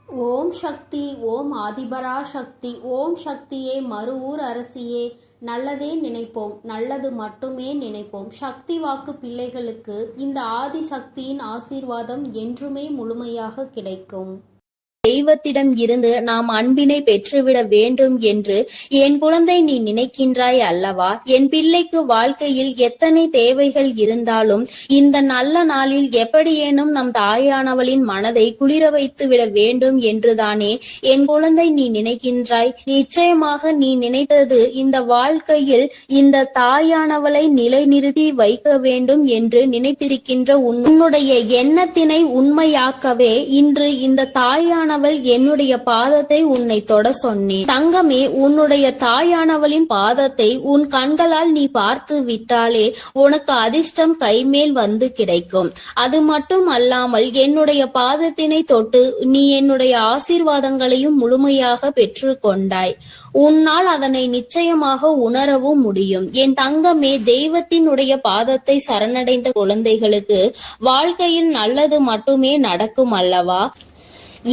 ஓம் சக்தி, ஓம் ஆதிபரா சக்தி, ஓம் சக்தியே, மறுவூர் அரசியே. நல்லதே நினைப்போம், நல்லது மட்டுமே நினைப்போம். சக்தி வாக்கு பிள்ளைகளுக்கு இந்த ஆதி சக்தியின் ஆசீர்வாதம் என்றுமே முழுமையாக கிடைக்கும். தெய்வத்திடம் இருந்து நாம் அன்பினை பெற்றுவிட வேண்டும் என்று என் குழந்தை நீ நினைக்கின்றாய் அல்லவா? என் பிள்ளைக்கு வாழ்க்கையில் எத்தனை தேவைகள் இருந்தாலும் இந்த நல்ல நாளில் எப்படியேனும் நம் தாயானவளின் மனதை குளிர வைத்து விட வேண்டும் என்றுதானே என் குழந்தை நீ நினைக்கின்றாய். நிச்சயமாக நீ நினைத்தது இந்த வாழ்க்கையில் இந்த தாயானவளை நிலைநிறுத்தி வைக்க வேண்டும் என்று நினைத்திருக்கின்ற உன்னுடைய எண்ணத்தினை உண்மையாக்கவே இன்று இந்த தாயான என்னுடைய பாதத்தை உன்னை தொட சொன்னேன். தங்கமே, உன்னுடைய தாயானவளின் பாதத்தை உன் கண்களால் நீ பார்த்து விட்டாலே உனக்கு அதிர்ஷ்டம் கைமேல் வந்து கிடைக்கும். அது மட்டும் அல்லாமல் என்னுடைய பாதத்தினை தொட்டு நீ என்னுடைய ஆசீர்வாதங்களையும் முழுமையாக பெற்று கொண்டாய். உன்னால் அதனை நிச்சயமாக உணரவும் முடியும். என் தங்கமே, தெய்வத்தினுடைய பாதத்தை சரணடைந்த குழந்தைகளுக்கு வாழ்க்கையில் நல்லது மட்டுமே நடக்கும் அல்லவா?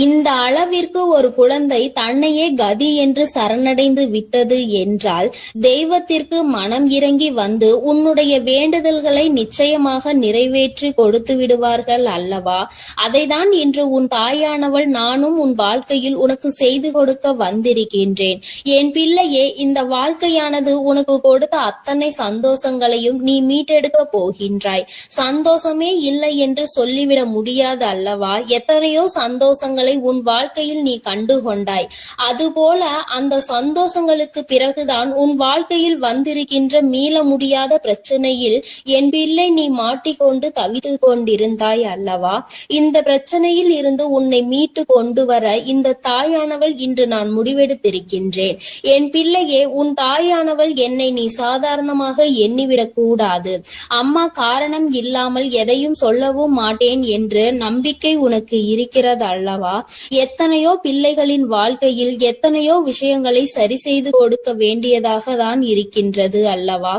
இந்த அளவிற்கு ஒரு குழந்தை தன்னையே கதி என்று சரணடைந்து விட்டது என்றால் தெய்வத்திற்கு மனம் இறங்கி வந்து உன்னுடைய வேண்டுதல்களை நிச்சயமாக நிறைவேற்றி கொடுத்து விடுவார்கள் அல்லவா? அதைதான் இன்று உன் தாயானவள் நானும் உன் வாழ்க்கையில் உனக்கு செய்து கொடுக்க வந்திருக்கின்றேன். என் பிள்ளையே, இந்த வாழ்க்கையானது உனக்கு கொடுத்த அத்தனை சந்தோஷங்களையும் நீ மீட்டெடுக்க போகின்றாய். சந்தோஷமே இல்லை என்று சொல்லிவிட முடியாது அல்லவா? எத்தனையோ சந்தோஷங்கள் உன் வாழ்க்கையில் நீ கண்டு கொண்டாய். அதுபோல அந்த சந்தோஷங்களுக்கு பிறகுதான் உன் வாழ்க்கையில் வந்திருக்கின்ற மீள முடியாத பிரச்சனையில் என் பிள்ளை நீ மாட்டிக்கொண்டு தவித்து கொண்டிருந்தாய் அல்லவா? இந்த பிரச்சனையில் இருந்து உன்னை மீட்டு கொண்டு வர இந்த தாயானவள் இன்று நான் முடிவெடுத்திருக்கின்றேன். என் பிள்ளையே, உன் தாயானவள் என்னை நீ சாதாரணமாக எண்ணிவிடக் கூடாது. அம்மா காரணம் இல்லாமல் எதையும் சொல்லவும் மாட்டேன் என்று நம்பிக்கை உனக்கு இருக்கிறது அல்லவா? எத்தனையோ பிள்ளைகளின் வாழ்க்கையில் எத்தனையோ விஷயங்களை சரி செய்து கொடுக்க வேண்டியதாக தான் இருக்கின்றது அல்லவா?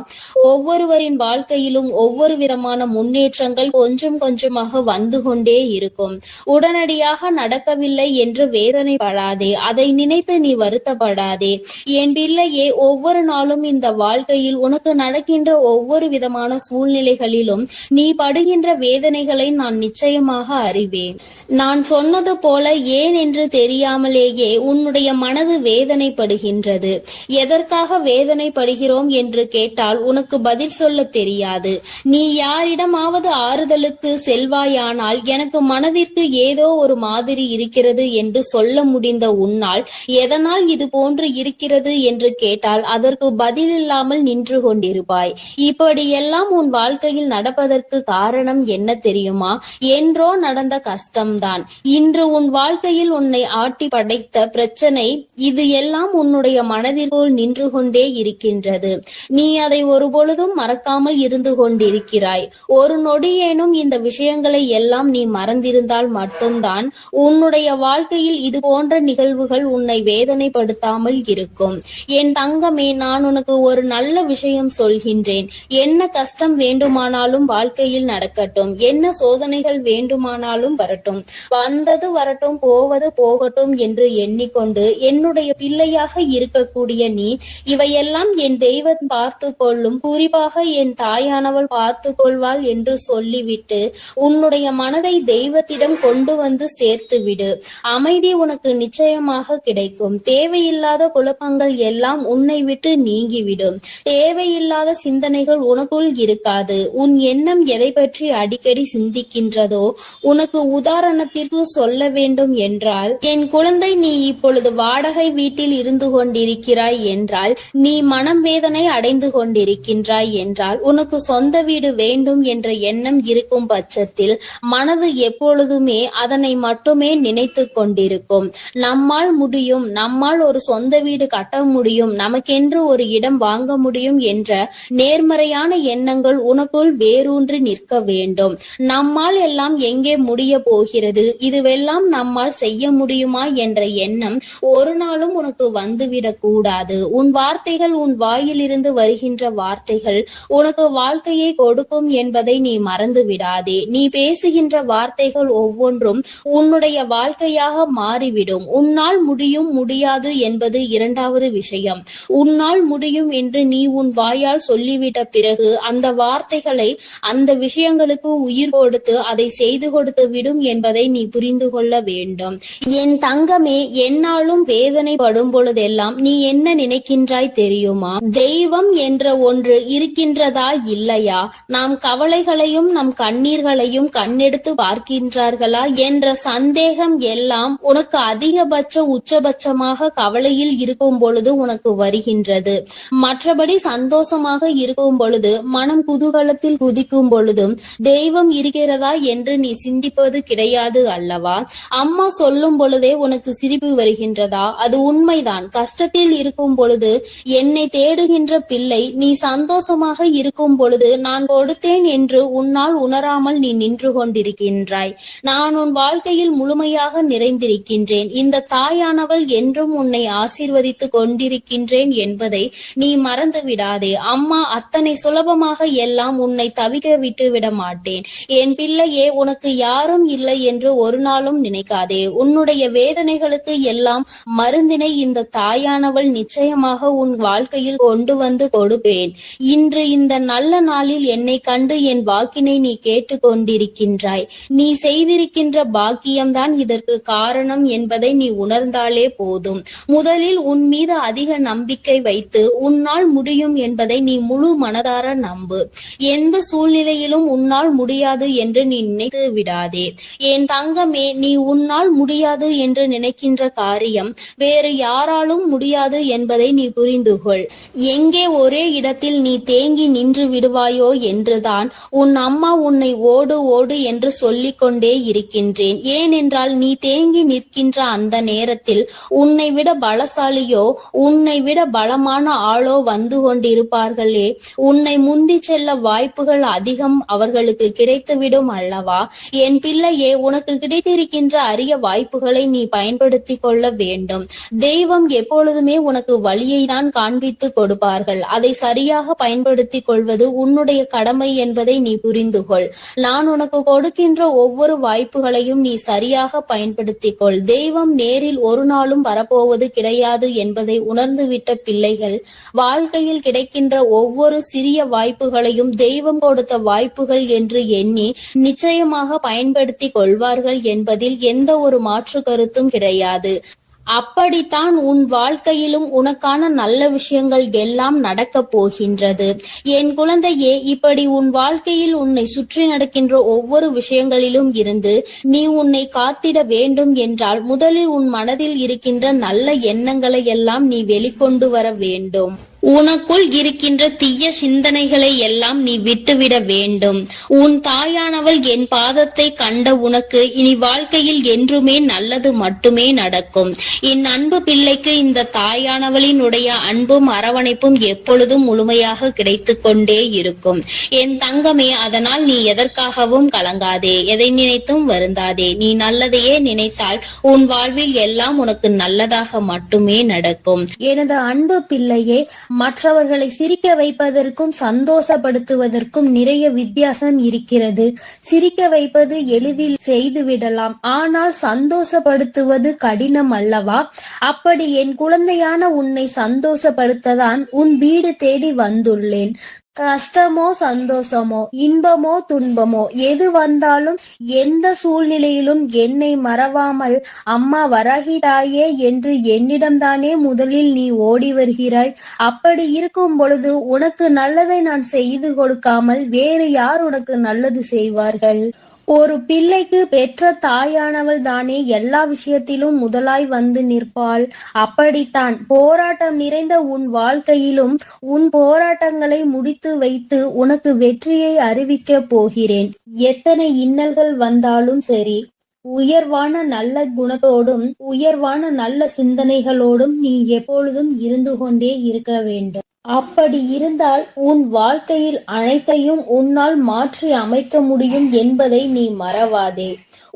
ஒவ்வொருவரின் வாழ்க்கையிலும் ஒவ்வொரு விதமான முன்னேற்றங்கள் கொஞ்சம் கொஞ்சமாக வந்து கொண்டே இருக்கும். உடனடியாக நடக்கவில்லை என்று வேதனைப்படாதே, அதை நினைத்து நீ வருத்தப்படாதே. என் பிள்ளையே, ஒவ்வொரு நாளும் இந்த வாழ்க்கையில் உனக்கு நடக்கின்ற ஒவ்வொரு விதமான சூழ்நிலைகளிலும் நீ படுகின்ற வேதனைகளை நான் நிச்சயமாக அறிவேன். நான் சொன்னது போல ஏன் என்று தெரியாமலேயே உன்னுடைய மனது வேதனைப்படுகின்றது. எதற்காக வேதனைப்படுகிறோம் என்று கேட்டால் உனக்கு பதில் சொல்ல தெரியாது. நீ யாரிடமாவது ஆறுதலுக்கு செல்வாயானால் எனக்கு மனதிற்கு ஏதோ ஒரு மாதிரி இருக்கிறது என்று சொல்ல முடிந்த உன்னால் எதனால் இது போன்று இருக்கிறது என்று கேட்டால் அதற்கு பதில் இல்லாமல் நின்று கொண்டிருப்பாய். இப்படியெல்லாம் உன் வாழ்க்கையில் நடப்பதற்கு காரணம் என்ன தெரியுமா? என்றோ நடந்த கஷ்டம்தான் இன்று உன் வாழ்க்கையில் உன்னை ஆட்டி படைத்த பிரச்சனை. இது எல்லாம் உன்னுடைய மனதிற்குள் நின்று கொண்டே இருக்கின்றது. நீ அதை ஒரு பொழுதும் மறக்காமல் இருந்து கொண்டிருக்கிறாய். ஒரு நொடியேனும் இந்த விஷயங்களை எல்லாம் நீ மறந்திருந்தால் மட்டும்தான் உன்னுடைய வாழ்க்கையில் இது போன்ற நிகழ்வுகள் உன்னை வேதனைப்படுத்தாமல் இருக்கும். என் தங்கமே, நான் உனக்கு ஒரு நல்ல விஷயம் சொல்கின்றேன். என்ன கஷ்டம் வேண்டுமானாலும் வாழ்க்கையில் நடக்கட்டும், என்ன சோதனைகள் வேண்டுமானாலும் வரட்டும், வந்தது வரட்டும், போவது போகட்டும் என்று எண்ணிக்கொண்டு என்னுடைய பிள்ளையாக இருக்கக்கூடிய நீ இவையெல்லாம் என் தெய்வம் பார்த்து கொள்ளும், குறிப்பாக என் தாயானவள் பார்த்து கொள்வாள் என்று சொல்லிவிட்டு உன்னுடைய மனதை தெய்வத்திடம் கொண்டு வந்து சேர்த்து விடு. அமைதி உனக்கு நிச்சயமாக கிடைக்கும். தேவையில்லாத குழப்பங்கள் எல்லாம் உன்னை விட்டு நீங்கிவிடும். தேவையில்லாத சிந்தனைகள் உனக்குள் இருக்காது. உன் எண்ணம் எதை பற்றி அடிக்கடி சிந்திக்கின்றதோ, உனக்கு உதாரணத்திற்கு சொல்ல வேண்டும் என்றால், என் குழந்தை, நீ இப்பொழுது வாடகை வீட்டில் இருந்து கொண்டிருக்கிறாய் என்றால், நீ மனம் வேதனை அடைந்து கொண்டிருக்கின்றாய் என்றால், உனக்கு சொந்த வீடு வேண்டும் என்ற எண்ணம் இருக்கும் பட்சத்தில் மனது எப்பொழுதுமே அதனை மட்டுமே நினைத்து கொண்டிருக்கும். நம்மால் முடியும், நம்மால் ஒரு சொந்த வீடு கட்ட முடியும், நமக்கென்று ஒரு இடம் வாங்க முடியும் என்ற நேர்மறையான எண்ணங்கள் உனக்குள் வேரூன்றி நிற்க வேண்டும். நம்மால் எல்லாம் எங்கே முடிய போகிறது, இதுவெல்லாம் நம்மால் செய்ய முடியுமா என்ற எண்ணம் ஒரு நாளும் உனக்கு வந்துவிடக் கூடாது. உன் வார்த்தைகள், உன் வாயிலிருந்து வருகின்ற வார்த்தைகள் உனக்கு வாழ்க்கையை கொடுக்கும் என்பதை நீ மறந்து விடாதே. நீ பேசுகின்ற வார்த்தைகள் ஒவ்வொன்றும் உன்னுடைய வாழ்க்கையாக மாறிவிடும். உன்னால் முடியும், முடியாது என்பது இரண்டாவது விஷயம். உன்னால் முடியும் என்று நீ உன் வாயால் சொல்லிவிட்ட பிறகு அந்த வார்த்தைகளை, அந்த விஷயங்களுக்கு உயிர் கொடுத்து அதை செய்து கொடுத்து விடும் என்பதை நீ புரிந்து கொள்ள வேண்டும். என் தங்கமே, என்னாலும் வேதனைப்படும் பொழுதெல்லாம் நீ என்ன நினைக்கின்றாய் தெரியுமா? தெய்வம் என்ற ஒன்று இருக்கின்றதா இல்லையா? நாம் கவலைகளையும் நம் கண்ணீர்களையும் கண்ணெடுத்து பார்க்கின்றார்களா என்ற சந்தேகம் எல்லாம் உனக்கு அதிகபட்ச உச்சபட்சமாக கவலையில் இருக்கும் பொழுது உனக்கு வருகின்றது. மற்றபடி சந்தோஷமாக இருக்கும் பொழுது, மனம் குதூகலத்தில் குதிக்கும் பொழுதும் தெய்வம் இருக்கிறதா என்று நீ சிந்திப்பது கிடையாது அல்லவா? அம்மா சொல்லும் பொழுதே உனக்கு சிரிப்பு வருகின்றதா? அது உண்மைதான். கஷ்டத்தில் இருக்கும் பொழுது என்னை தேடுகின்ற பிள்ளை, நீ சந்தோஷமாக இருக்கும் பொழுது நான் கொடுத்தேன் என்று உன்னால் உணராமல் நீ நின்று கொண்டிருக்கின்றாய். நான் உன் வாழ்க்கையில் முழுமையாக நிறைந்திருக்கின்றேன். இந்த தாயானவள் என்றும் உன்னை ஆசீர்வதித்து கொண்டிருக்கின்றேன் என்பதை நீ மறந்து விடாதே. அம்மா அத்தனை சுலபமாக எல்லாம் உன்னை தவிக்க விட்டு விட மாட்டேன். என் பிள்ளையே, உனக்கு யாரும் இல்லை என்று ஒரு நாளும் நினைக்காதே. உன்னுடைய வேதனைகளுக்கு எல்லாம் மருந்தினை இந்த தாயானவள் நிச்சயமாக உன் வாழ்க்கையில் கொண்டு வந்து கொடுப்பேன். இன்று இந்த நல்ல நாளில் என்னை கண்டு என் வாக்கினை நீ கேட்டு கொண்டிருக்கின்றாய். நீ செய்திருக்கின்ற பாக்கியம்தான் இதற்கு காரணம் என்பதை நீ உணர்ந்தாலே போதும். முதலில் உன் மீது அதிக நம்பிக்கை வைத்து உன்னால் முடியும் என்பதை நீ முழு மனதார நம்பு. எந்த சூழ்நிலையிலும் உன்னால் முடியாது என்று நீ நினைத்து விடாதே. என் தங்கமே, நீ உன்னால் முடியாது என்று நினைக்கின்ற காரியம் வேறு யாராலும் முடியாது என்பதை நீ புரிந்து கொள். எங்கே ஒரே இடத்தில் நீ தேங்கி நின்று விடுவாயோ என்றுதான் உன் அம்மா உன்னை ஓடு ஓடு என்று சொல்லிக் கொண்டே இருக்கின்றேன். ஏனென்றால் நீ தேங்கி நிற்கின்ற அந்த நேரத்தில் உன்னை விட பலசாலியோ, உன்னை விட பலமான ஆளோ வந்து கொண்டிருப்பார்களே. உன்னை முந்தி செல்ல வாய்ப்புகள் அதிகம் அவர்களுக்கு கிடைத்துவிடும் அல்லவா? என் பிள்ளையே, உனக்கு கிடைத்திருக்கின்ற அரிய வாய்ப்புகளை நீ பயன்படுத்தி கொள்ள வேண்டும். தெய்வம் எப்பொழுதுமே உனக்கு வழியை தான் காண்பித்து கொடுப்பார்கள். அதை சரியாக பயன்படுத்தி கொள்வது உன்னுடைய கடமை என்பதை நீ புரிந்து கொள். நான் உனக்கு கொடுக்கின்ற ஒவ்வொரு வாய்ப்புகளையும் நீ சரியாக பயன்படுத்திக் கொள். தெய்வம் நேரில் ஒரு நாளும் வரப்போவது கிடையாது என்பதை உணர்ந்துவிட்ட பிள்ளைகள் வாழ்க்கையில் கிடைக்கின்ற ஒவ்வொரு சிறிய வாய்ப்புகளையும் தெய்வம் கொடுத்த வாய்ப்புகள் என்று எண்ணி நிச்சயமாக பயன்படுத்தி கொள்வார்கள் என்பதில் எந்த ஒரு மாற்று கருத்தும் கிடையாது. அப்படித்தான் உன் வாழ்க்கையிலும் உனக்கான நல்ல விஷயங்கள் எல்லாம் நடக்கப் போகின்றது. என் குழந்தையே, இப்படி உன் வாழ்க்கையில் உன்னை சுற்றி நடக்கின்ற ஒவ்வொரு விஷயங்களிலும் இருந்து நீ உன்னை காத்திட வேண்டும் என்றால் முதலில் உன் மனதில் இருக்கின்ற நல்ல எண்ணங்களை எல்லாம் நீ வெளிக்கொண்டு வர வேண்டும். உனக்குள் இருக்கின்ற தீய சிந்தனைகளை எல்லாம் நீ விட்டுவிட வேண்டும். உன் தாயானவள் என் பாதத்தை கண்ட உனக்கு இனி வாழ்க்கையில் என்றுமே நல்லது மட்டுமே நடக்கும். என் அன்பு பிள்ளைக்கு இந்த தாயானவளினுடைய அன்பும் அரவணைப்பும் எப்பொழுதும் முழுமையாக கிடைத்து கொண்டே இருக்கும். என் தங்கமே, அதனால் நீ எதற்காகவும் கலங்காதே, எதை நினைத்தும் வருந்தாதே. நீ நல்லதையே நினைத்தால் உன் வாழ்வில் எல்லாம் உனக்கு நல்லதாக மட்டுமே நடக்கும். எனது அன்பு பிள்ளையே, மற்றவர்களை சிரிக்க வைப்பதற்கும் சந்தோஷப்படுத்துவதற்கும் நிறைய வித்தியாசம் இருக்கிறது. சிரிக்க வைப்பது எளிதில் செய்துவிடலாம், ஆனால் சந்தோஷப்படுத்துவது கடினம் அல்லவா? அப்படி என் குழந்தையான உன்னை சந்தோஷப்படுத்ததான் உன் வீடு தேடி வந்துள்ளேன். கஷ்டமோ சந்தோஷமோ, இன்பமோ துன்பமோ, எது வந்தாலும் எந்த சூழ்நிலையிலும் என்னை மறவாமல் அம்மா வராகி தாயே என்று என்னிடம்தானே முதலில் நீ ஓடி வருகிறாய். அப்படி இருக்கும் பொழுது உனக்கு நல்லதை நான் செய்து கொடுக்காமல் வேறு யார் உனக்கு நல்லது செய்வார்கள்? ஒரு பிள்ளைக்கு பெற்ற தாயானவள் தானே எல்லா விஷயத்திலும் முதலாய் வந்து நிற்பாள். அப்படித்தான் போராட்டம் நிறைந்த உன் வாழ்க்கையிலும் உன் போராட்டங்களை முடித்து வைத்து உனக்கு வெற்றியை அறிவிக்க போகிறேன். எத்தனை இன்னல்கள் வந்தாலும் சரி, உயர்வான நல்ல குணத்தோடும் உயர்வான நல்ல சிந்தனைகளோடும் நீ எப்பொழுதும் இருந்து கொண்டே இருக்க வேண்டும். அப்படி இருந்தால் உன் வாழ்க்கையில் அனைத்தையும் உன்னால் மாற்றி அமைக்க முடியும் என்பதை நீ மறவாதே.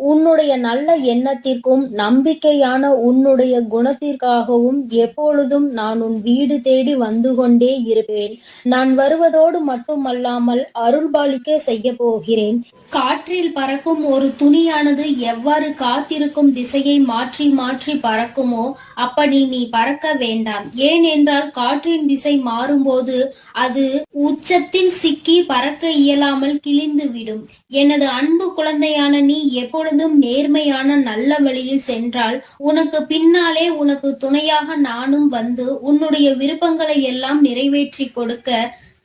உன்னுடைய நல்ல எண்ணத்திற்கும் நம்பிக்கையான உன்னுடைய குணத்திற்காகவும் எப்பொழுதும் நான் உன் வீடு தேடி வந்து கொண்டே இருப்பேன். நான் வருவதோடு மட்டுமல்லாமல் அருள்பாலிக்க செய்ய போகிறேன். காற்றில் பறக்கும் ஒரு துணியானது எவ்வாறு காத்திருக்கும் திசையை மாற்றி மாற்றி பறக்குமோ அப்படி நீ பறக்க வேண்டாம். ஏனென்றால் காற்றின் திசை மாறும்போது அது உச்சத்தில் சிக்கி பறக்க இயலாமல் கிழிந்து விடும். எனது அன்பு குழந்தையான நீ எப்பொழுதும் நேர்மையான நல்ல வழியில் சென்றால் உனக்கு பின்னாலே உனக்கு துணையாக நானும் வந்து உன்னுடைய விருப்பங்களை எல்லாம் நிறைவேற்றி கொடுக்க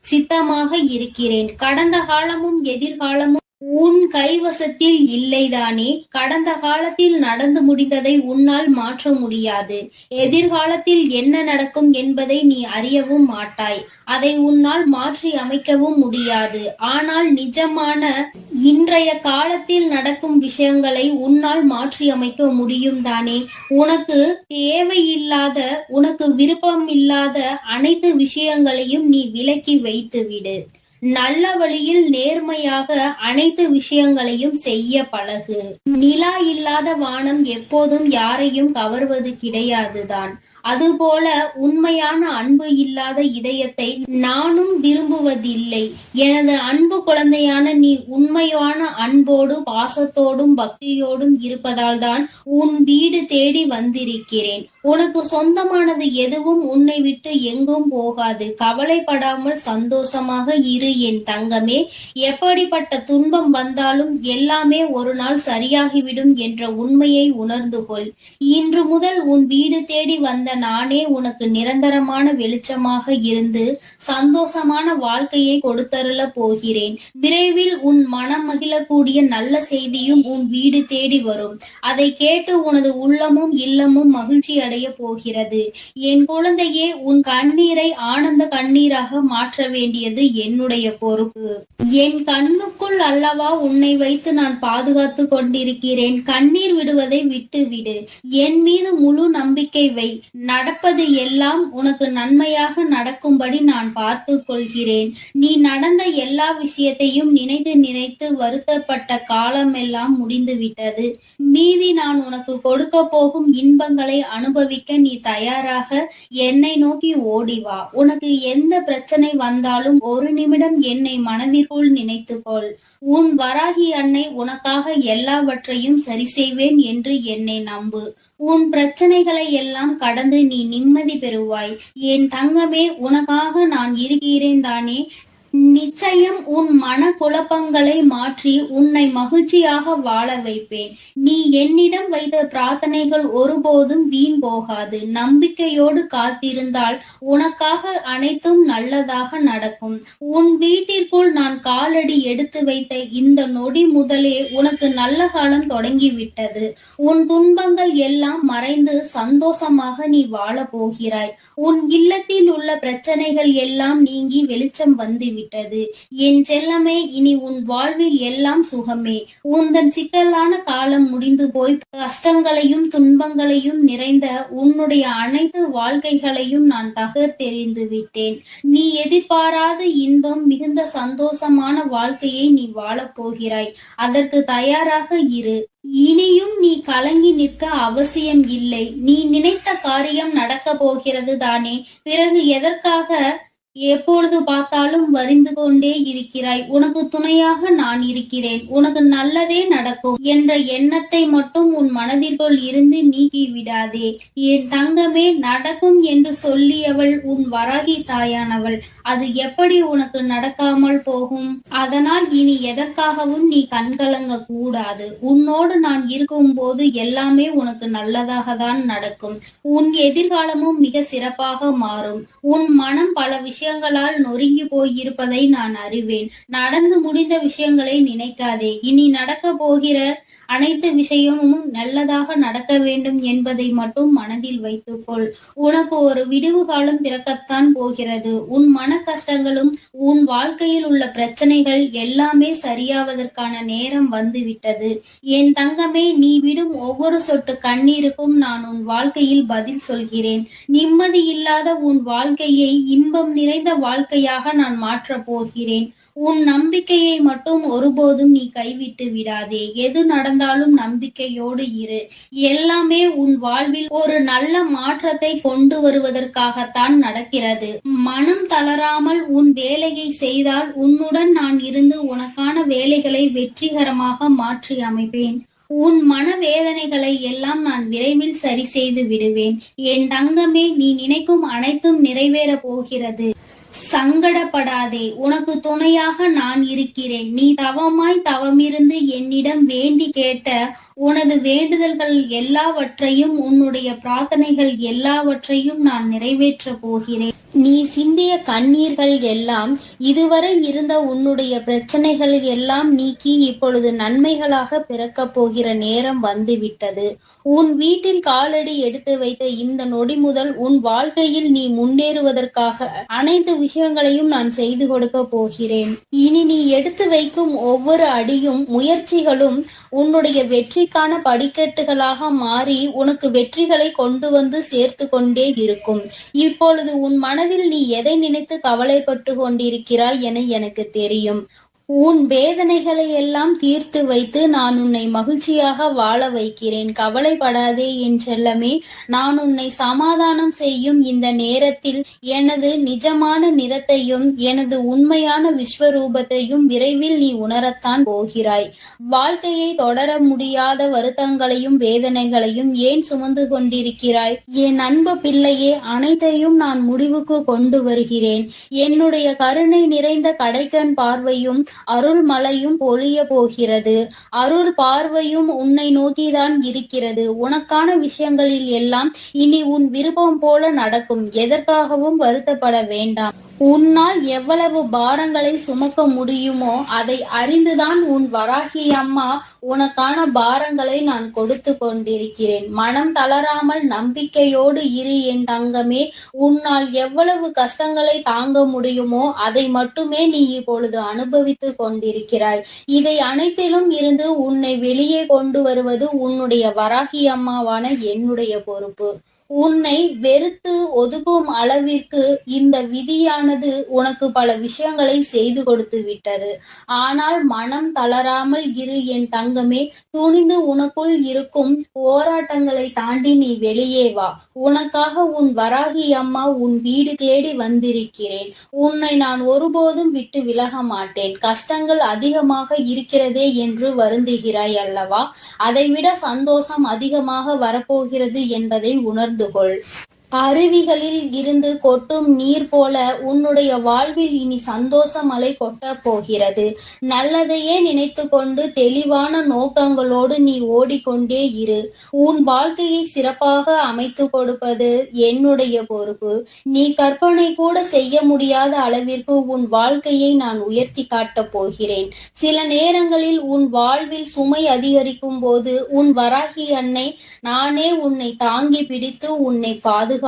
சித்தமாக இருக்கிறேன். கடந்த காலமும் எதிர்காலமும் உன் கைவசத்தில் இல்லைதானே? கடந்த காலத்தில் நடந்து முடிந்ததை உன்னால் மாற்ற முடியாது. எதிர்காலத்தில் என்ன நடக்கும் என்பதை நீ அறியவும் மாட்டாய். அதை உன்னால் மாற்றி அமைக்கவும் முடியாது. ஆனால் நிஜமான இன்றைய காலத்தில் நடக்கும் விஷயங்களை உன்னால் மாற்றி அமைக்க முடியும் தானே? உனக்கு தேவையில்லாத, உனக்கு விருப்பம் இல்லாத அனைத்து விஷயங்களையும் நீ விலக்கி வைத்து விடு. நல்ல வழியில் நேர்மையாக அனைத்து விஷயங்களையும் செய்ய பழகு. நிலா இல்லாத வானம் எப்போதும் யாரையும் கவர்வது கிடையாதுதான். அதுபோல உண்மையான அன்பு இல்லாத இதயத்தை நானும் விரும்புவதில்லை. எனது அன்பு குழந்தையான நீ உண்மையான அன்போடு பாசத்தோடும் பக்தியோடும் இருப்பதால் தான் உன் வீடு தேடி வந்திருக்கிறேன். உனக்கு சொந்தமானது எதுவும் உன்னை விட்டு எங்கும் போகாது. கவலைப்படாமல் சந்தோஷமாக இரு என் தங்கமே. எப்படிப்பட்ட துன்பம் வந்தாலும் எல்லாமே ஒரு நாள் சரியாகிவிடும் என்ற உண்மையை உணர்ந்து கொள். இன்று முதல் உன் வீடு தேடி வந்த நானே உனக்கு நிரந்தரமான வெளிச்சமாக இருந்து சந்தோஷமான வாழ்க்கையை கொடுத்தருள போகிறேன். விரைவில் உன் மனம் மகிழக்கூடிய நல்ல செய்தியும் உன் வீடு தேடி வரும். அதை கேட்டு உனது உள்ளமும் இல்லமும் மகிழ்ச்சி அடைய போகிறது. என் குழந்தையே, உன் கண்ணீரை ஆனந்த கண்ணீராக மாற்ற வேண்டியது என்னுடைய பொறுப்பு. என் கண்ணுக்குள் அல்லவா உன்னை வைத்து நான் பாதுகாத்து கொண்டிருக்கிறேன். கண்ணீர் விடுவதை விட்டு விடு. என் மீது முழு நம்பிக்கை வை. நடப்பது எல்லாம் உனக்கு நன்மையாக நடக்கும்படி நான் பார்த்து கொள்கிறேன். நீ நடந்த எல்லா விஷயத்தையும் நினைத்து நினைத்து வருத்தப்பட்ட காலம் எல்லாம் முடிந்து விட்டது. மீதி நான் உனக்கு கொடுக்க போகும் இன்பங்களை அனுபவிக்க நீ தயாராக என்னை நோக்கி ஓடிவா. உனக்கு எந்த பிரச்சனை வந்தாலும் ஒரு நிமிடம் என்னை மனதிற்குள் நினைத்துக்கொள். உன் வராகி அன்னை உனக்காக எல்லாவற்றையும் சரி செய்வேன் என்று என்னை நம்பு. உன் பிரச்சனைகளை எல்லாம் கடந்து நீ நிம்மதி பெறுவாய். என் தங்கமே, உனக்காக நான் இருக்கிறேன் தானே? நிச்சயம் உன் மன குழப்பங்களை மாற்றி உன்னை மகிழ்ச்சியாக வாழ வைப்பேன். நீ என்னிடம் வைத்த பிரார்த்தனைகள் ஒருபோதும் வீண் போகாது. நம்பிக்கையோடு காத்திருந்தால் உனக்காக அனைத்தும் நல்லதாக நடக்கும். உன் வீட்டிற்குள் நான் காலடி எடுத்து வைத்த இந்த நொடி முதலே உனக்கு நல்ல காலம் தொடங்கிவிட்டது. உன் துன்பங்கள் எல்லாம் மறைந்து சந்தோஷமாக நீ வாழ போகிறாய். உன் இல்லத்தில் உள்ள பிரச்சனைகள் எல்லாம் நீங்கி வெளிச்சம் வந்து விட்டது. என் செல்லமே, இனி உன் வாழ்வில் எல்லாம் சுகமே. உந்தன் சிக்கலான காலம் முடிந்து போய் கஷ்டங்களையும் துன்பங்களையும் நிறைந்த உன்னுடைய அனைத்து வாழ்க்கைகளையும் நான் தகர்த்தெறிந்து விட்டேன். நீ எதிர்பாராத இன்பம் மிகுந்த சந்தோஷமான வாழ்க்கையை நீ வாழப் போகிறாய். அதற்கு தயாராக இரு. இனியும் நீ கலங்கி நிற்க அவசியம் இல்லை. நீ நினைத்த காரியம் நடக்க போகிறது தானே? பிறகு எதற்காக எப்பொழுது பார்த்தாலும் வரிந்து கொண்டே இருக்கிறாய்? உனக்கு துணையாக நான் இருக்கிறேன். உனக்கு நல்லதே நடக்கும் என்ற எண்ணத்தை மட்டும் உன் மனதிற்குள் இருந்து நீக்கி விடாதே. என் தங்கமே, நடக்கும் என்று சொல்லியவள் உன் வராகி தாயானவள். அது எப்படி உனக்கு நடக்காமல் போகும்? அதனால் இனி எதற்காகவும் நீ கண்கலங்க கூடாது. உன்னோடு நான் இருக்கும் போது எல்லாமே உனக்கு நல்லதாக தான் நடக்கும். உன் எதிர்காலமும் மிக சிறப்பாக மாறும். உன் மனம் பல விஷயங்களால் நொறுங்கி போயிருப்பதை நான் அறிவேன். நடந்து முடிந்த விஷயங்களை நினைக்காதே. இனி நடக்க போகிற அனைத்து விஷயமும் நல்லதாக நடக்க வேண்டும் என்பதை மட்டும் மனதில் வைத்துக்கொள். உனக்கு ஒரு விடுவு காலம் பிறக்கத்தான் போகிறது. உன் மன கஷ்டங்களும் உன் வாழ்க்கையில் உள்ள பிரச்சனைகள் எல்லாமே சரியாவதற்கான நேரம் வந்துவிட்டது. என் தங்கமே, நீ விடும் ஒவ்வொரு சொட்டு கண்ணீருக்கும் நான் உன் வாழ்க்கையில் பதில் சொல்கிறேன். நிம்மதி இல்லாத உன் வாழ்க்கையை இன்பம் நிறைந்த வாழ்க்கையாக நான் மாற்றப் போகிறேன். உன் நம்பிக்கையை மட்டும் ஒருபோதும் நீ கைவிட்டு விடாதே. எது நடந்தாலும் நம்பிக்கையோடு இரு. எல்லாமே உன் வாழ்வில் ஒரு நல்ல மாற்றத்தை கொண்டு வருவதற்காகத்தான் நடக்கிறது. மனம் தளராமல் உன் வேலையை செய்தால் உன்னுடன் நான் இருந்து உனக்கான வேலைகளை வெற்றிகரமாக மாற்றி அமைப்பேன். உன் மனவேதனைகளை எல்லாம் நான் விரைவில் சரி செய்து விடுவேன். என் தங்கமே, நீ நினைக்கும் அனைத்தும் நிறைவேற போகிறது. சங்கடப்படாதே, உனக்கு துணையாக நான் இருக்கிறேன். நீ தவமாய் தவமிருந்து என்னிடம் வேண்டி கேட்ட உனது வேண்டுதல்கள் எல்லாவற்றையும், உன்னுடைய பிரார்த்தனைகள் எல்லாவற்றையும் நான் நிறைவேற்ற போகிறேன். நீ சிந்திய கண்ணீர்கள் எல்லாம், இதுவரை இருந்த உன்னுடைய பிரச்சனைகள் எல்லாம் நீக்கி இப்பொழுது நன்மைகளாக பிறக்கப் போகிற நேரம் வந்துவிட்டது. உன் வீட்டில் காலடி எடுத்து வைத்த இந்த நொடி முதல் உன் வாழ்க்கையில் நீ முன்னேறுவதற்காக அனைத்து விஷயங்களையும் நான் செய்து கொடுக்க போகிறேன். இனி நீ எடுத்து வைக்கும் ஒவ்வொரு அடியும் முயற்சிகளும் உன்னுடைய வெற்றிக்கான படிக்கட்டுகளாக மாறி உனக்கு வெற்றிகளை கொண்டு வந்து சேர்த்து கொண்டே இருக்கும். இப்பொழுது உன் மனதில் நீ எதை நினைத்து கவலைப்பட்டு கொண்டிருக்கிறாய் என எனக்கு தெரியும். உன் வேதனைகளை எல்லாம் தீர்த்து வைத்து நான் உன்னை மகிழ்ச்சியாக வாழ வைக்கிறேன். கவலைப்படாதே என் செல்லமே. நான் உன்னை சமாதானம் செய்யும் இந்த நேரத்தில் எனது நிஜமான நிறத்தையும் எனது உண்மையான விஸ்வரூபத்தையும் விரைவில் நீ உணரத்தான் போகிறாய். வாழ்க்கையை தொடர முடியாத வருத்தங்களையும் வேதனைகளையும் ஏன் சுமந்து கொண்டிருக்கிறாய்? என் அன்பு பிள்ளையே, அனைத்தையும் நான் முடிவுக்கு கொண்டு வருகிறேன். என்னுடைய கருணை நிறைந்த கடைக்கண் பார்வையும் அருள் மழையும் பொழிய போகிறது. அருள் பார்வையும் உன்னை நோக்கிதான் இருக்கிறது. உனக்கான விஷயங்களில் எல்லாம் இனி உன் விருப்பம் போல நடக்கும். எதற்காகவும் வருத்தப்பட வேண்டாம். உன்னால் எவ்வளவு பாரங்களை சுமக்க முடியுமோ அதை அறிந்துதான் உன் வராகி அம்மா உனக்கான பாரங்களை நான் கொடுத்து கொண்டிருக்கிறேன். மனம் தளராமல் நம்பிக்கையோடு இரு என் தங்கமே. உன்னால் எவ்வளவு கஷ்டங்களை தாங்க முடியுமோ அதை மட்டுமே நீ இப்பொழுது அனுபவித்து கொண்டிருக்கிறாய். இதை அனைத்திலும் இருந்து உன்னை வெளியே கொண்டு வருவது உன்னுடைய வராகி அம்மாவான என்னுடைய பொறுப்பு. உன்னை வெறுத்து ஒதுக்கும் அளவிற்கு இந்த விதியானது உனக்கு பல விஷயங்களை செய்து கொடுத்து விட்டது. ஆனால் மனம் தளராமல் இரு என் தங்கமே. துணிந்து உனக்குள் இருக்கும் போராட்டங்களை தாண்டி நீ வெளியே வா. உனக்காக உன் வராகி அம்மா உன் வீடு தேடி வந்திருக்கிறேன். உன்னை நான் ஒருபோதும் விட்டு விலக மாட்டேன். கஷ்டங்கள் அதிகமாக இருக்கிறதே என்று வருந்துகிறாய் அல்லவா? அதைவிட சந்தோஷம் அதிகமாக வரப்போகிறது என்பதை உணர்ந்து கொள். அருவிகளில் இருந்து கொட்டும் நீர் போல உன்னுடைய வாழ்வில் இனி சந்தோஷ மழை கொட்ட போகிறது. நல்லதையே நினைத்து கொண்டு தெளிவான நோக்கங்களோடு நீ ஓடிக்கொண்டே இரு. உன் வாழ்க்கையை சிறப்பாக அமைத்து கொடுப்பது என்னுடைய பொறுப்பு. நீ கற்பனை கூட செய்ய முடியாத அளவிற்கு உன் வாழ்க்கையை நான் உயர்த்தி காட்டப் போகிறேன். சில நேரங்களில் உன் வாழ்வில் சுமை அதிகரிக்கும் போது உன் வராகி அன்னை நானே உன்னை தாங்கி பிடித்து உன்னை பாதுகாப்பேன்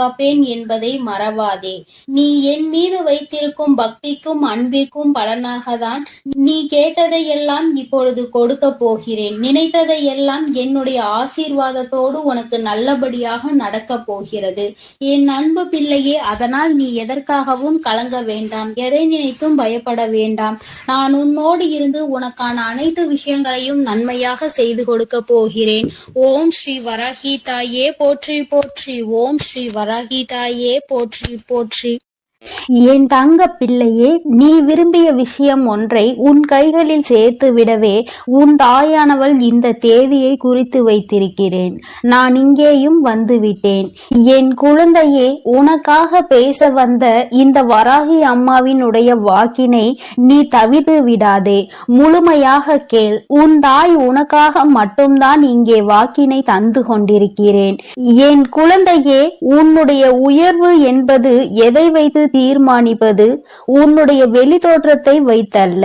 என்பதை மறவாதே. நீ என் மீது வைத்திருக்கும் பக்திக்கும் அன்பிற்கும் பலனாகத்தான் நீ கேட்டதையெல்லாம் இப்பொழுது கொடுக்க போகிறேன். நினைத்ததையெல்லாம் என்னுடைய ஆசீர்வாதத்தோடு உனக்கு நல்லபடியாக நடக்க போகிறது. என் அன்பு பிள்ளையே, அதனால் நீ எதற்காகவும் கலங்க வேண்டாம். எதை நினைத்தும் பயப்பட வேண்டாம். நான் உன்னோடு இருந்து உனக்கான அனைத்து விஷயங்களையும் நன்மையாக செய்து கொடுக்க போகிறேன். ஓம் ஸ்ரீ வராகி தாயே போற்றி போற்றி. ஓம் ஸ்ரீ வராகி தாயே போற்றி போற்றி. என் தங்க பிள்ளையே, நீ விரும்பிய விஷயம் ஒன்றை உன் கைகளில் சேர்த்து விடவே உன் தாயானவள் இந்த தேதியை குறித்து வைத்திருக்கிறேன். நான் இங்கேயும் வந்துவிட்டேன். என் குழந்தையே, உனக்காக பேச வந்த இந்த வராகி அம்மாவினுடைய வாக்கினை நீ தவிர்த்து விடாதே. முழுமையாக கேள். உன் தாய் உனக்காக மட்டும்தான் இங்கே வாக்கினை தந்து கொண்டிருக்கிறேன். என் குழந்தையே, உன்னுடைய உயர்வு என்பது எதை வைத்து தீர்மானிப்பது உன்னுடைய வெளி தோற்றத்தை வைத்தல்ல,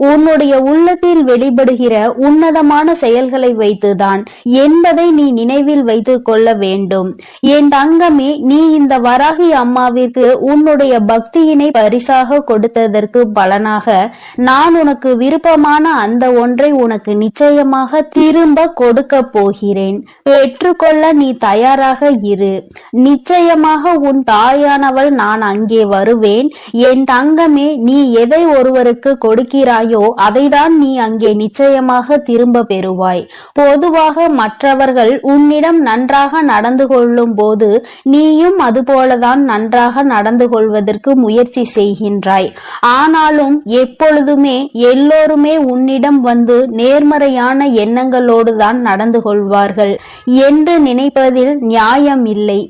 உன்னுடைய உள்ளத்தில் வெளிப்படுகிற உன்னதமான செயல்களை வைத்துதான் என்பதை நீ நினைவில் வைத்துக் கொள்ள வேண்டும். என் தங்கமே, நீ இந்த வராகி அம்மாவிற்கு உன்னுடைய பக்தியினை பரிசாக கொடுத்ததற்கு பலனாக நான் உனக்கு விருப்பமான அந்த ஒன்றை உனக்கு நிச்சயமாக திரும்ப கொடுக்க போகிறேன். பெற்றுக்கொள்ள நீ தயாராக இரு. நிச்சயமாக உன் தாயானவள் நான் அங்கே வருவேன். என் தங்கமே, நீ எதை ஒருவருக்கு கொடுக்கிறாயோ அதைதான் நீ அங்கே நிச்சயமாக திரும்ப பெறுவாய். பொதுவாக மற்றவர்கள் உன்னிடம் நன்றாக நடந்து கொள்ளும் போது நீயும் அதுபோலதான் நன்றாக நடந்து கொள்வதற்கு முயற்சி செய்கின்றாய். ஆனாலும் எப்பொழுதுமே எல்லோருமே உன்னிடம் வந்து நேர்மறையான எண்ணங்களோடு தான் நடந்து கொள்வார்கள் என்று நினைப்பதில் நியாயம் இல்லை.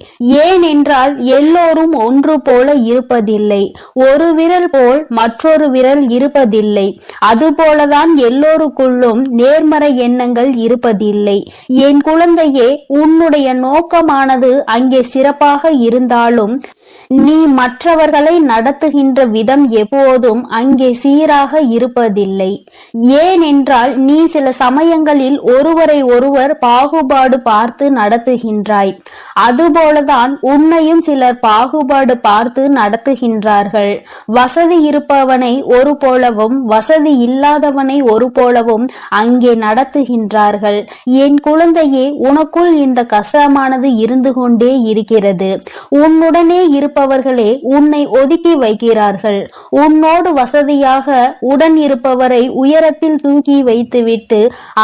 ஏனென்றால் எல்லோரும் ஒன்று போல இருப்பதில்லை. ஒரு விரல் போல் மற்றொரு விரல் இருப்பதில்லை. அதுபோலதான் எல்லோருக்குள்ளும் நேர்மறை எண்ணங்கள் இருப்பதில்லை. என் குழந்தையே, உன்னுடைய நோக்கமானது அங்கே சிறப்பாக இருந்தாலும் நீ மற்றவர்களை நடத்துகின்ற விதம் எப்போதும் அங்கே சீராக இருப்பதில்லை. ஏனென்றால் நீ சில சமயங்களில் ஒருவரை ஒருவர் பாகுபாடு பார்த்து நடத்துகின்றாய். அதுபோலதான் உன்னையும் சிலர் பாகுபாடு பார்த்து நடத்துகின்றார்கள். வசதி இருப்பவனை ஒரு போலவும் வசதி இல்லாதவனை ஒரு போலவும் அங்கே நடத்துகின்றார்கள். என் குழந்தையே, உனக்குள் இந்த கஷ்டமானது இருந்து கொண்டே இருக்கிறது. உன்னுடனே இருப்பவர்களே உன்னை ஒதுக்கி வைக்கிறார்கள். உன்னோடு வசதியாக உடன் இருப்பவரை உயரத்தில் தூக்கி வைத்துவிட்டு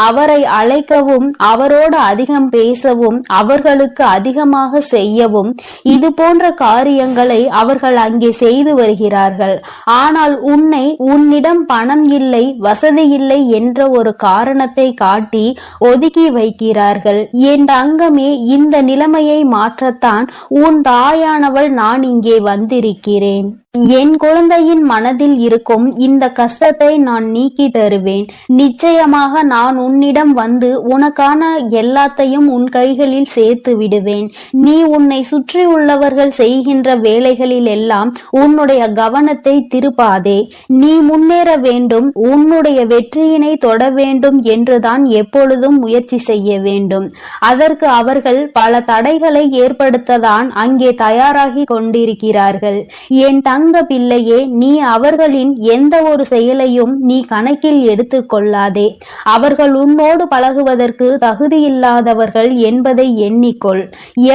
அவரை அழைக்கவும் அவரோடு அதிகம் பேசவும் அவர்களுக்கு அதிகமாக செய்யவும் இது போன்ற காரியங்களை அவர்கள் அங்கே செய்து வருகிறார்கள். ஆனால் உன்னை உன்னிடம் பணம் இல்லை, வசதி இல்லை என்ற ஒரு காரணத்தை காட்டி ஒதுக்கி வைக்கிறார்கள். என் தங்கமே, இந்த நிலைமையை மாற்றத்தான் உன் தாயானவள் நான் இங்கே வந்திருக்கிறேன். என் குழந்தையின் மனதில் இருக்கும் இந்த கஷ்டத்தை நான் நீக்கி தருவேன். நிச்சயமாக நான் உன்னிடம் வந்து உனக்கான எல்லாத்தையும் உன் கைகளில் சேர்த்து விடுவேன். நீ உன்னை சுற்றி உள்ளவர்கள் செய்கின்ற வேலைகளில் எல்லாம் உன்னுடைய கவனத்தை திருப்பாதே. நீ முன்னேற வேண்டும், உன்னுடைய வெற்றியினை தொட வேண்டும் என்றுதான் எப்பொழுதும் முயற்சி செய்ய வேண்டும். அதற்கு அவர்கள் பல தடைகளை ஏற்படுத்ததான் அங்கே தயாராகி கொண்டிருக்கிறார்கள். என் தங்க பிள்ளையே, நீ அவர்களின் எந்த ஒரு செயலையும் நீ கணக்கில் எடுத்துக் கொள்ளாதே. அவர்கள் உன்னோடு பழகுவதற்கு தகுதியில்லாதவர்கள் என்பதை எண்ணிக்கொள்.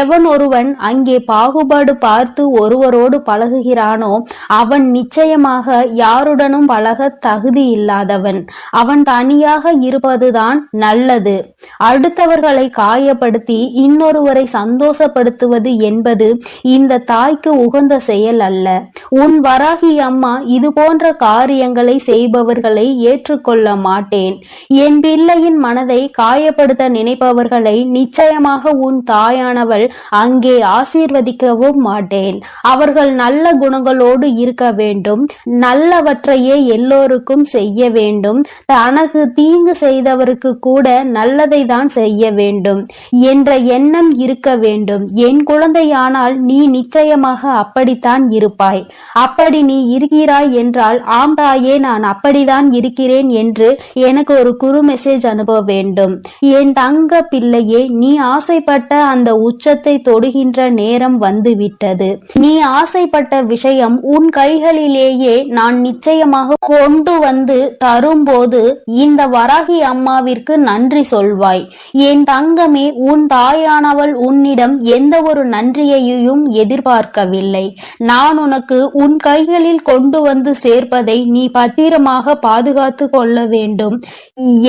எவன் ஒருவன் அங்கே பாகுபாடு பார்த்து ஒருவரோடு பழகுகிறானோ அவன் நிச்சயமாக யாருடனும் பழக தகுதி இல்லாதவன். அவன் தனியாக இருப்பதுதான் நல்லது. அடுத்தவர்களை காயப்படுத்தி இன்னொருவரை சந்தோஷப்படுத்துவது என்பது இந்த தாய்க்கு உகந்த செயல் அல்ல. உன் வராகி அம்மா இது போன்ற காரியங்களை செய்பவர்களை ஏற்றுக்கொள்ள மாட்டேன். என் பிள்ளையின் மனதை காயப்படுத்த நினைப்பவர்களை நிச்சயமாக உன் தாயானவள் அங்கே ஆசீர்வதிக்கவும் மாட்டேன். அவர்கள் நல்ல குணங்களோடு இருக்க வேண்டும், நல்லவற்றையே எல்லோருக்கும் செய்ய வேண்டும், தனக்கு தீங்கு செய்தவருக்கு கூட நல்லதை தான் செய்ய வேண்டும் என்ற எண்ணம் இருக்க வேண்டும். என் குழந்தையானால் நீ நிச்சயமாக அப்படித்தான் இருப்பாய். அப்படி நீ இருக்கிறாய் என்றால் ஆம் தாயே, நான் அப்படிதான் இருக்கிறேன் என்று எனக்கு ஒரு குறு மெசேஜ் அனுப்ப வேண்டும். என் தங்க பிள்ளையே, நீ ஆசைப்பட்ட அந்த உச்சத்தை தொடுகின்ற நேரம் வந்துவிட்டது. நீ ஆசைப்பட்ட விஷயம் உன் கைகளிலேயே நான் நிச்சயமாக கொண்டு வந்து தரும்போது இந்த வராகி அம்மாவிற்கு நன்றி சொல்வாய். என் தங்கமே, உன் தாயானவள் உன்னிடம் எந்த ஒரு நன்றியையும் எதிர்பார்க்கவில்லை. நான் உனக்கு உன் கைகளில் கொண்டு வந்து சேர்ப்பதை நீ பத்திரமாக பாதுகாத்து கொள்ள வேண்டும்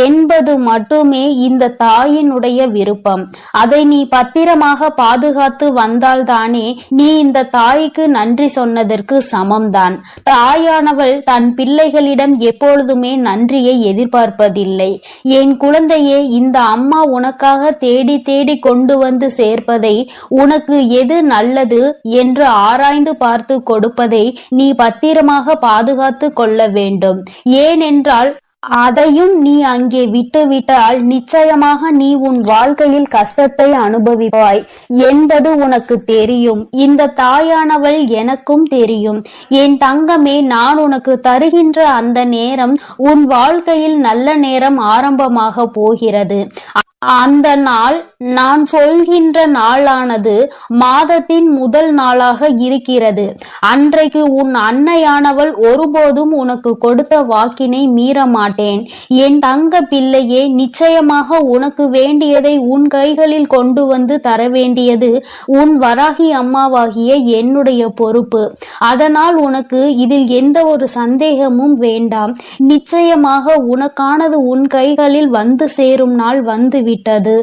என்பது மட்டுமே இந்த தாயினுடைய விருப்பம். அதை நீ பத்திரமாக பாதுகாத்து வந்தால்தானே நீ இந்த தாய்க்கு நன்றி சொன்னதற்கு சமம்தான். தாயானவள் தன் பிள்ளைகளிடம் எப்பொழுதுமே நன்றியை எதிர்பார்ப்பதில்லை. என் குழந்தையே, இந்த அம்மா உனக்காக தேடி தேடி கொண்டு வந்து சேர்ப்பதை, உனக்கு எது நல்லது என்று ஆராய்ந்து பார்த்து கொடுப்பதை நீ பத்திரமாக பாதுகாத்து கொள்ள வேண்டும். ஏனென்றால் அதையும் நீ அங்கே விட்டுவிட்டால் நிச்சயமாக நீ உன் வாழ்க்கையில் கஷ்டத்தை அனுபவிப்பாய் என்பது உனக்கு தெரியும். இந்த தாயானவள் எனக்கும் தெரியும். என் தங்கமே, நான் உனக்கு தருகின்ற அந்த நேரம் உன் வாழ்க்கையில் நல்ல நேரம் ஆரம்பமாக போகிறது. அந்த நாள் நான் சொல்கின்ற நாளானது மாதத்தின் முதல் நாளாக இருக்கிறது. அன்றைக்கு உன் அன்னையானவள் ஒருபோதும் உனக்கு கொடுத்த வாக்கினை மீற மாட்டேன். என் தங்க பிள்ளையே, நிச்சயமாக உனக்கு வேண்டியதை உன் கைகளில் கொண்டு வந்து தர வேண்டியது உன் வராகி அம்மாவாகிய என்னுடைய பொறுப்பு. அதனால் உனக்கு இதில் எந்த ஒரு சந்தேகமும் வேண்டாம். நிச்சயமாக உனக்கானது உன் கைகளில் வந்து சேரும் நாள் வந்து விட்டது.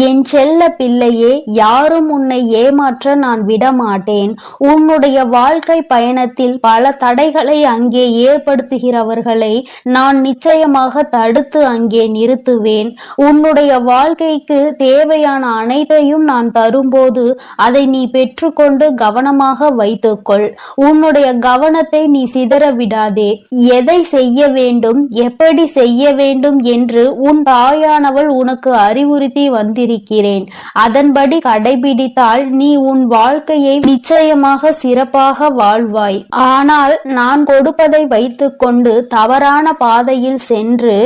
என் செல்ல பிள்ளையே, யாரும் உன்னை ஏமாற்ற நான் விடமாட்டேன். உன்னுடைய வாழ்க்கை பயணத்தில் பல தடைகளை அங்கே ஏற்படுத்துகிறவர்களை நான் நிச்சயமாக தடுத்து அங்கே நிறுத்துவேன். உன்னுடைய வாழ்க்கைக்கு தேவையான அனைத்தையும் நான் தரும்போது அதை நீ பெற்றுக்கொண்டு கவனமாக வைத்துக்கொள். உன்னுடைய கவனத்தை நீ சிதற விடாதே. எதை செய்ய வேண்டும், எப்படி செய்ய வேண்டும் என்று உன் தாயானவள் உனக்கு அறிவுறுத்தி வந்திருக்கிறேன். அதன்படி கடைபிடித்தால் நீ உன் வாழ்க்கையை நிச்சயமாக சிறப்பாக வாழ்வாய். ஆனால் நான் கொடுப்பதை வைத்துக்கொண்டு தவறான பாதையில் சென்று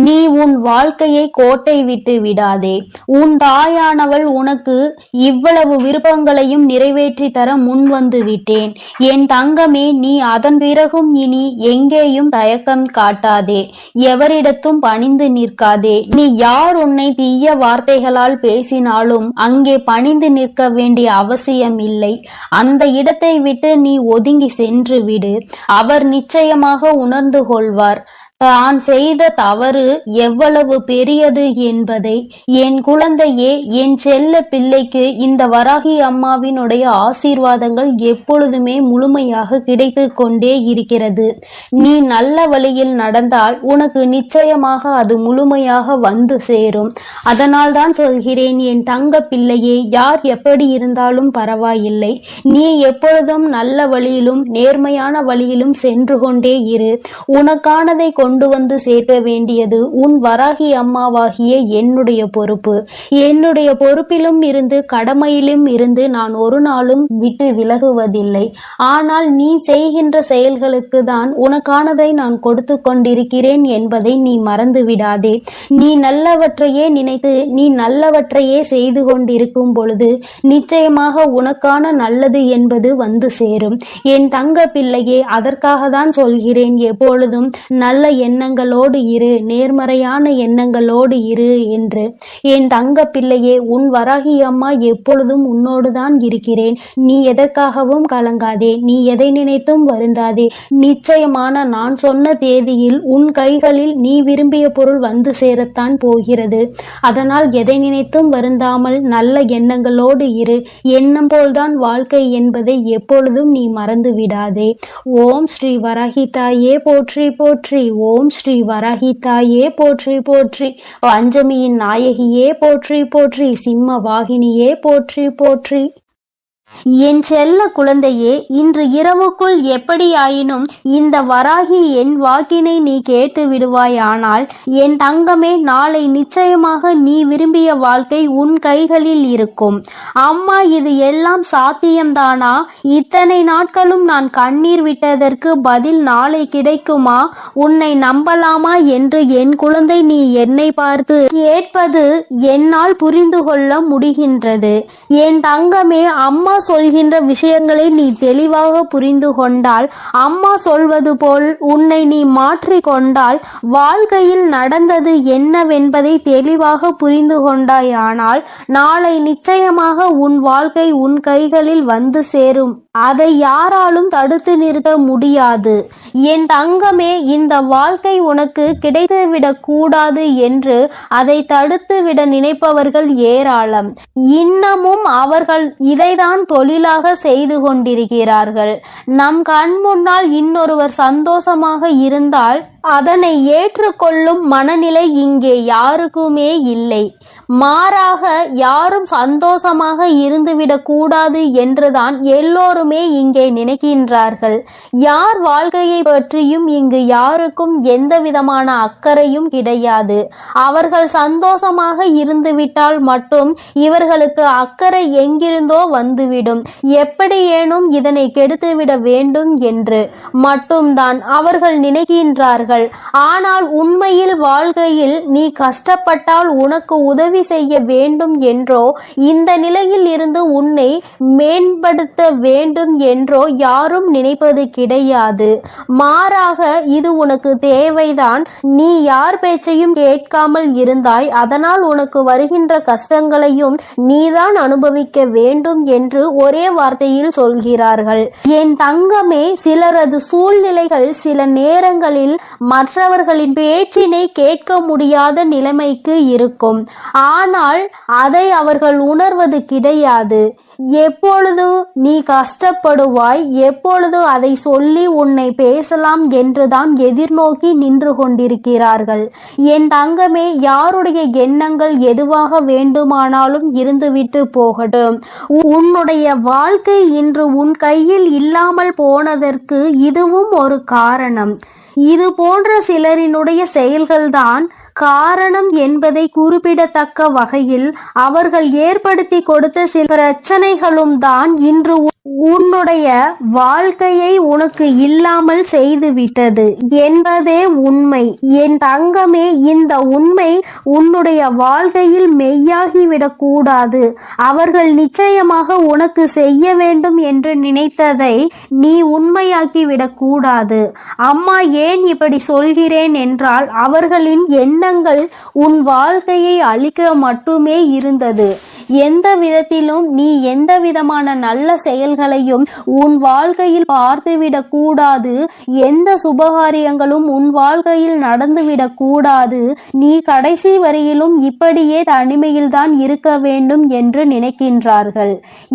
நீ உன் வாழ்க்கையை கோட்டை விட்டு விடாதே. உன் தாயானவள் உனக்கு இவ்வளவு விருப்பங்களையும் நிறைவேற்றி தர முன் வந்து விட்டேன். என் தங்கமே, நீ அதன் பிறகும் இனி எங்கேயும் தயக்கம் காட்டாதே. எவரிடத்தும் பணிந்து நிற்காதே. நீ யார் உன்னை தீய வார்த்தைகளால் பேசினாலும் அங்கே பணிந்து நிற்க வேண்டிய அவசியம் இல்லை. அந்த இடத்தை விட்டு நீ ஒதுங்கி சென்று விடு. அவர் நிச்சயமாக உணர்ந்து கொள்வார் தான் செய்த தவறு எவ்வளவு பெரியது என்பதை. என் குழந்தையே, என் செல்ல பிள்ளைக்கு இந்த வராகி அம்மாவினுடைய ஆசீர்வாதங்கள் எப்பொழுதுமே முழுமையாக கிடைத்து கொண்டே இருக்கிறது. நீ நல்ல வழியில் நடந்தால் உனக்கு நிச்சயமாக அது முழுமையாக வந்து சேரும். அதனால் தான் சொல்கிறேன், என் தங்க பிள்ளையே, யார் எப்படி இருந்தாலும் பரவாயில்லை. நீ எப்பொழுதும் நல்ல வழியிலும் நேர்மையான வழியிலும் சென்று கொண்டே இரு. உனக்கானதை கொண்டு வந்து சேர்க்க வேண்டியது உன் வராகி அம்மாவாகிய என்னுடைய பொறுப்பு. என்னுடைய பொறுப்பிலும் இருந்து கடமையிலும் இருந்து நான் ஒரு நாளும் விட்டு விலகுவதில்லை. ஆனால் நீ செய்கின்ற செயல்களுக்கு தான் உனக்கானதை நான் கொடுத்து கொண்டிருக்கிறேன் என்பதை நீ மறந்து விடாதே. நீ நல்லவற்றையே நினைத்து நீ நல்லவற்றையே செய்து கொண்டிருக்கும் பொழுது நிச்சயமாக உனக்கான நல்லது என்பது வந்து சேரும். என் தங்க பிள்ளையே, அதற்காக தான் சொல்கிறேன், எப்பொழுதும் நல்ல எண்ணங்களோடு இரு, நேர்மறையான எண்ணங்களோடு இரு என்று. என் தங்க பிள்ளையே, உன் வராகி அம்மா எப்பொழுதும் உன்னோடுதான் இருக்கிறேன். நீ எதற்காகவும் கலங்காதே. நீ எதை நினைத்தும் வருந்தாதே. நிச்சயமான நான் சொன்ன தேதியில் உன் கைகளில் நீ விரும்பிய பொருள் வந்து சேரத்தான் போகிறது. அதனால் எதை நினைத்தும் வருந்தாமல் நல்ல எண்ணங்களோடு இரு. எண்ணம் போல்தான் வாழ்க்கை என்பதை எப்பொழுதும் நீ மறந்து விடாதே. ஓம் ஸ்ரீ வராகி தாயே போற்றி போற்றி. ஓம் ஸ்ரீ வராகி தாயே போற்றி போற்றி. பஞ்சமியின் நாயகியே போற்றி போற்றி. சிம்ம வாகினியே போற்றி போற்றி. என் செல்ல குழந்தையே, இன்று இரவுக்குள் எப்படியாயினும் இந்த வராகி என் வாக்கினை நீ கேட்டு விடுவாயானால் என் தங்கமே, நாளை நிச்சயமாக நீ விரும்பிய வாழ்க்கை உன் கைகளில் இருக்கும். அம்மா, இது எல்லாம் சாத்தியம்தானா? இத்தனை நாட்களும் நான் கண்ணீர் விட்டதற்கு பதில் நாளை கிடைக்குமா? உன்னை நம்பலாமா என்று என் குழந்தை நீ என்னை பார்த்து கேட்பது என்னால் புரிந்து கொள்ள முடிகின்றது. என் தங்கமே, அம்மா சொல்கின்ற விஷயங்களை நீ தெளிவாக புரிந்து கொண்டால், அம்மா சொல்வது போல் உன்னை நீ மாற்றிக் கொண்டால், வாழ்க்கையில் நடந்தது என்னவென்பதை தெளிவாக புரிந்து கொண்டாயானால் நாளை நிச்சயமாக உன் வாழ்க்கை உன் கைகளில் வந்து சேரும். அதை யாராலும் தடுத்து நிறுத்த முடியாது. என் தங்கமே, இந்த வாழ்க்கை உனக்கு கிடைத்துவிடக் கூடாது என்று அதை தடுத்து விட நினைப்பவர்கள் ஏராளம். இன்னமும் அவர்கள் இதைதான் தொழிலாக செய்து கொண்டிருக்கிறார்கள். நம் கண் முன்னால் இன்னொருவர் சந்தோஷமாக இருந்தால் அதனை ஏற்றுக்கொள்ளும் மனநிலை இங்கே யாருக்குமே இல்லை. மாறாக யாரும் சந்தோஷமாக இருந்துவிடக் கூடாது என்றுதான் எல்லோருமே இங்கே நினைக்கின்றார்கள். யார் வாழ்க்கையை பற்றியும் இங்கு யாருக்கும் எந்த விதமான அக்கறையும் கிடையாது. அவர்கள் சந்தோஷமாக இருந்துவிட்டால் மட்டும் இவர்களுக்கு அக்கறை எங்கிருந்தோ வந்துவிடும். எப்படியேனும் இதனை கெடுத்துவிட வேண்டும் என்று மட்டும்தான் அவர்கள் நினைக்கின்றார்கள். ஆனால் உண்மையில் வாழ்க்கையில் நீ கஷ்டப்பட்டால் உனக்கு உதவி செய்ய வேண்டும் என்றோ, இந்த நிலையில் இருந்து உன்னை மேம்படுத்த வேண்டும் என்றோ யாரும் நினைப்பது கிடையாது. மாறாக இது உனக்கு தேவைதான். நீ யார் பேச்சையும் கேட்காமல் இருந்தாய், அதனால் உனக்கு வருகின்ற கஷ்டங்களையும் நீதான் அனுபவிக்க வேண்டும் என்று ஒரே வார்த்தையில் சொல்கிறார்கள். என் தங்கமே, சிலரது சூழ்நிலைகள் சில நேரங்களில் மற்றவர்களின் பேச்சினை கேட்க முடியாத நிலைமைக்கு இருக்கும். ஆனால் அதை அவர்கள் உணர்வது கிடையாது. எப்பொழுது நீ கஷ்டப்படுவாய், எப்பொழுது அதை சொல்லி உன்னை பேசலாம் என்றுதான் எதிர்நோக்கி நின்று கொண்டிருக்கிறார்கள். என் தங்கமே, யாருடைய எண்ணங்கள் எதுவாக வேண்டுமானாலும் இருந்துவிட்டு போகட்டும். உன்னுடைய வாழ்க்கை இன்று உன் கையில் இல்லாமல் போனதற்கு இதுவும் ஒரு காரணம். இது போன்ற சிலரினுடைய செயல்கள்தான் காரணம் என்பதை குறிப்பிடத்தக்க வகையில் அவர்கள் ஏற்படுத்தி கொடுத்த சில பிரச்சனைகளும் தான் இன்று உன்னுடைய வாழ்க்கையை உனக்கு இல்லாமல் செய்துவிட்டது என்பதே உண்மை. என் தங்கமே, இந்த உண்மை உன்னுடைய வாழ்க்கையில் மெய்யாகிவிடக் கூடாது. அவர்கள் நிச்சயமாக உனக்கு செய்ய வேண்டும் என்று நினைத்ததை நீ உண்மையாக்கிவிடக் கூடாது. அம்மா ஏன் இப்படி சொல்கிறேன் என்றால், அவர்களின் எண்ணங்கள் உன் வாழ்க்கையை அழிக்க மட்டுமே இருந்தது. எந்த விதத்திலும் நீ எந்த விதமான நல்ல செயல்களையும் உன் வாழ்க்கையில் பார்த்துவிடக் கூடாது. எந்த சுபகாரியங்களும் உன் வாழ்க்கையில் நடந்துவிடக் கூடாது. நீ கடைசி வரையிலும் இப்படியே தனிமையில்தான் இருக்க வேண்டும் என்று நினைக்கின்றார்கள்.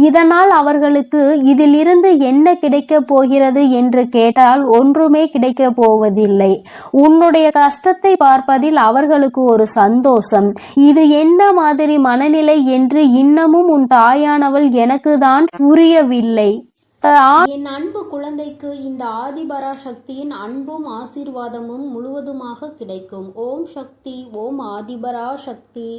இதனால் அவர்களுக்கு இதிலிருந்து என்ன கிடைக்கப் போகிறது என்று கேட்டால் ஒன்றுமே கிடைக்கப் போவதில்லை. உன்னுடைய கஷ்டத்தை பார்ப்பதில் அவர்களுக்கு ஒரு சந்தோஷம். இது என்ன மாதிரி மனநிலை என்று இன்னமும் உன் தாயானவள் எனக்கு தான் புரியவில்லை. என் அன்பு குழந்தைக்கு இந்த ஆதிபராசக்தியின் அன்பும் ஆசீர்வாதமும் முழுவதுமாக கிடைக்கும். ஓம் சக்தி, ஓம் ஆதிபராசக்தி.